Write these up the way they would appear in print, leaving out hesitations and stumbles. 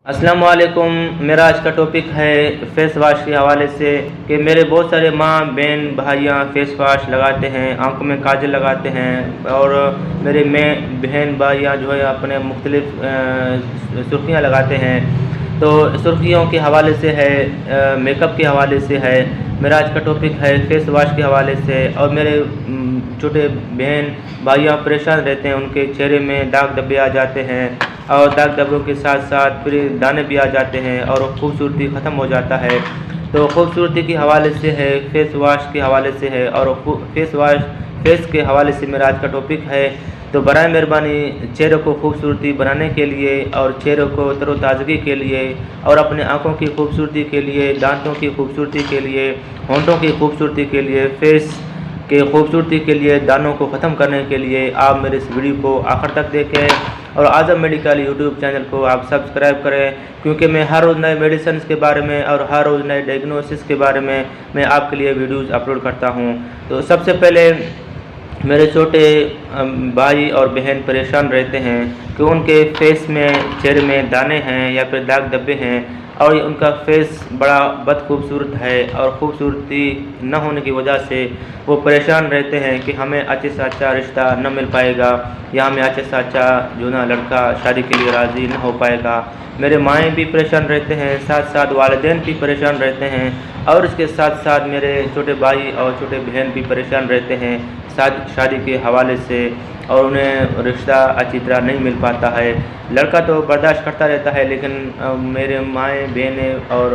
अस्सलाम वालेकुम। मेरा आज का टॉपिक है फेस वाश के हवाले से कि मेरे बहुत सारे माँ बहन भाइयाँ फेस वाश लगाते हैं, आंखों में काजल लगाते हैं और मेरे बहन भाइयाँ जो है अपने मुख्तलिफ सुर्खियाँ लगाते हैं। तो सुर्खियों के हवाले से है, मेकअप के हवाले से है। मेरा आज का टॉपिक है फेस वाश के हवाले से। और मेरे छोटे बहन भाइयाँ परेशान रहते हैं, उनके चेहरे में दाग धब्बे आ जाते हैं और दाग धब्बों के साथ साथ फिर दाने भी आ जाते हैं और खूबसूरती ख़त्म हो जाता है। तो खूबसूरती के हवाले से है, फेस वाश के हवाले से है और फेस के हवाले से मेरा आज का टॉपिक है। तो बराए मेहरबानी चेहरे को खूबसूरती बनाने के लिए और चेहरे को तरोताज़गी के लिए और अपने आँखों की खूबसूरती के लिए, दांतों की खूबसूरती के लिए, होंठों की खूबसूरती के लिए, फेस के खूबसूरती के लिए, दानों को ख़त्म करने के लिए आप मेरे इस वीडियो को आखिर तक देखें और आज़म मेडिकल यूट्यूब चैनल को आप सब्सक्राइब करें, क्योंकि मैं हर रोज़ नए मेडिसिन के बारे में और हर रोज़ नए डायग्नोसिस के बारे में मैं आपके लिए वीडियोज़ अपलोड करता हूँ। तो सबसे पहले मेरे छोटे भाई और बहन परेशान रहते हैं कि उनके फेस में, चेहरे में दाने हैं या फिर दाग धब्बे हैं और उनका फेस बड़ा बदखूबसूरत है और ख़ूबसूरती न होने की वजह से वो परेशान रहते हैं कि हमें अच्छे से अच्छा रिश्ता न मिल पाएगा या हमें अच्छे से अच्छा जो ना लड़का शादी के लिए राज़ी न हो पाएगा। मेरे माएँ भी परेशान रहते हैं, साथ साथ वालिदैन भी परेशान रहते हैं और इसके साथ साथ मेरे छोटे भाई और छोटे बहन भी परेशान रहते हैं शादी के हवाले से और उन्हें रिश्ता अच्छी तरह नहीं मिल पाता है। लड़का तो बर्दाश्त करता रहता है, लेकिन मेरे माएँ बहनें और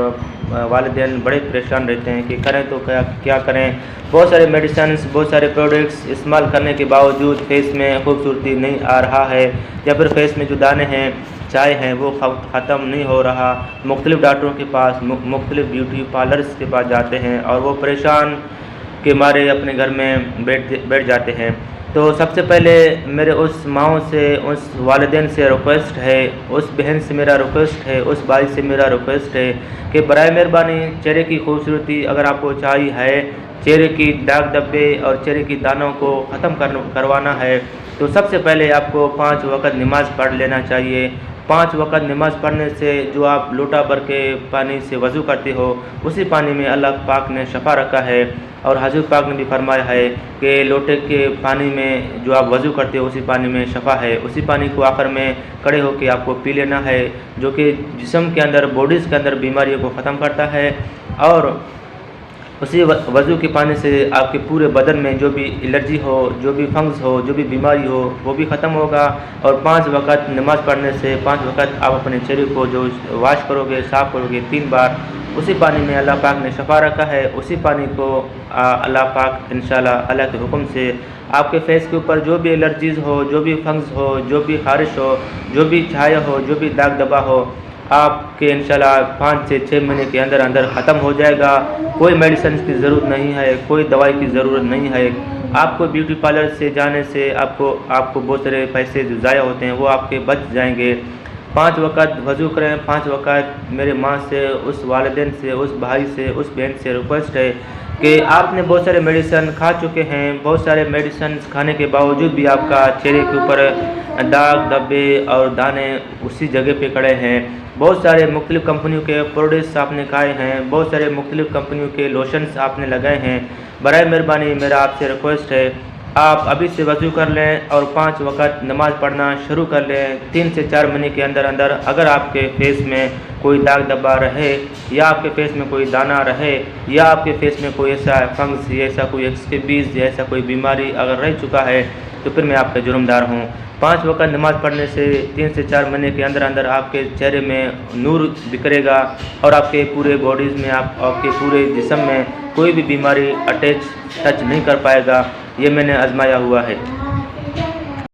वालिदैन बड़े परेशान रहते हैं कि करें तो क्या करें। बहुत सारे मेडिसिन, बहुत सारे प्रोडक्ट्स इस्तेमाल करने के बावजूद फेस में खूबसूरती नहीं आ रहा है या फिर फेस में जो दाने हैं, चाय हैं, वो ख़त्म नहीं हो रहा। मुख्तलिफ़ डॉक्टरों के पास, मुख्तलिफ़ ब्यूटी पार्लर्स के पास जाते हैं और वो परेशान के मारे अपने घर में बैठ जाते हैं। तो सबसे पहले मेरे उस माँओं से, उस वालिदैन से रिक्वेस्ट है, उस बहन से मेरा रिक्वेस्ट है, उस भाई से मेरा रिक्वेस्ट है कि बराए मेहरबानी चेहरे की खूबसूरती अगर आपको चाहिए है, चेहरे की दाग धब्बे और चेहरे की दानों को ख़त्म करवाना है, तो सबसे पहले आपको 5 वक़्त नमाज़ पढ़ लेना चाहिए। 5 वक़्त नमाज़ पढ़ने से जो आप लोटा भर के पानी से वज़ू करते हो, उसी पानी में अल्लाह पाक ने शफ़ा रखा है और हज़ूर पाक ने भी फरमाया है कि लोटे के पानी में जो आप वज़ू करते हो उसी पानी में शफ़ा है। उसी पानी को आखिर में खड़े होकर आपको पी लेना है, जो कि जिस्म के अंदर, बॉडीज़ के अंदर बीमारियों को ख़त्म करता है और उसी वज़ू के पानी से आपके पूरे बदन में जो भी एलर्जी हो, जो भी फंगस हो, जो भी बीमारी हो, वो भी ख़त्म होगा। और 5 वक़्त नमाज़ पढ़ने से 5 वक़्त आप अपने चेहरे को जो वाश करोगे, साफ़ करोगे 3 बार, उसी पानी में अल्लाह पाक ने शफ़ा रखा है। उसी पानी को अल्लाह पाक इंशाल्लाह अल्लाह के हुक्म से आपके फेस के ऊपर जो भी एलर्जीज़ हो, जो भी फंगस हो, जो भी ख़ारिश हो, जो भी छाया हो, जो भी दाग धब्बा हो, आपके इंशाल्लाह 5 से 6 महीने के अंदर अंदर ख़त्म हो जाएगा। कोई मेडिसिन की ज़रूरत नहीं है, कोई दवाई की ज़रूरत नहीं है। आपको ब्यूटी पार्लर से जाने से आपको बहुत सारे पैसे जो ज़ाया होते हैं वो आपके बच जाएंगे। 5 वक़्त वज़ू करें, 5 वक़्त मेरे माँ से, उस वालिदैन से, उस भाई से, उस बहन से रिक्वेस्ट है कि आपने बहुत सारे मेडिसिन खा चुके हैं, बहुत सारे मेडिसिन खाने के बावजूद भी आपका चेहरे के ऊपर दाग धब्बे और दाने उसी जगह पे खड़े हैं। बहुत सारे मुख्तलिफ़ कंपनियों के प्रोडक्ट्स आपने खाए हैं, बहुत सारे मुख्तलिफ़ कंपनियों के लोशंस आपने लगाए हैं। बराए मेहरबानी मेरा आपसे रिक्वेस्ट है, आप अभी से वज़ू कर लें और 5 वक़्त नमाज़ पढ़ना शुरू कर लें। 3 से 4 महीने के अंदर अंदर अगर आपके फेस में कोई दाग धब्बा रहे या आपके फेस में कोई दाना रहे या आपके फेस में कोई ऐसा फंगस या ऐसा कोई स्कैबीज़ या ऐसा कोई बीमारी अगर रह चुका है, तो फिर मैं आपका जुर्मदार हूँ। 5 वक़्त नमाज़ पढ़ने से 3 से 4 महीने के अंदर अंदर आपके चेहरे में नूर बिखरेगा और आपके पूरे बॉडीज़ में, आपके पूरे जिस्म में कोई भी बीमारी टच नहीं कर पाएगा। ये मैंने आजमाया हुआ है।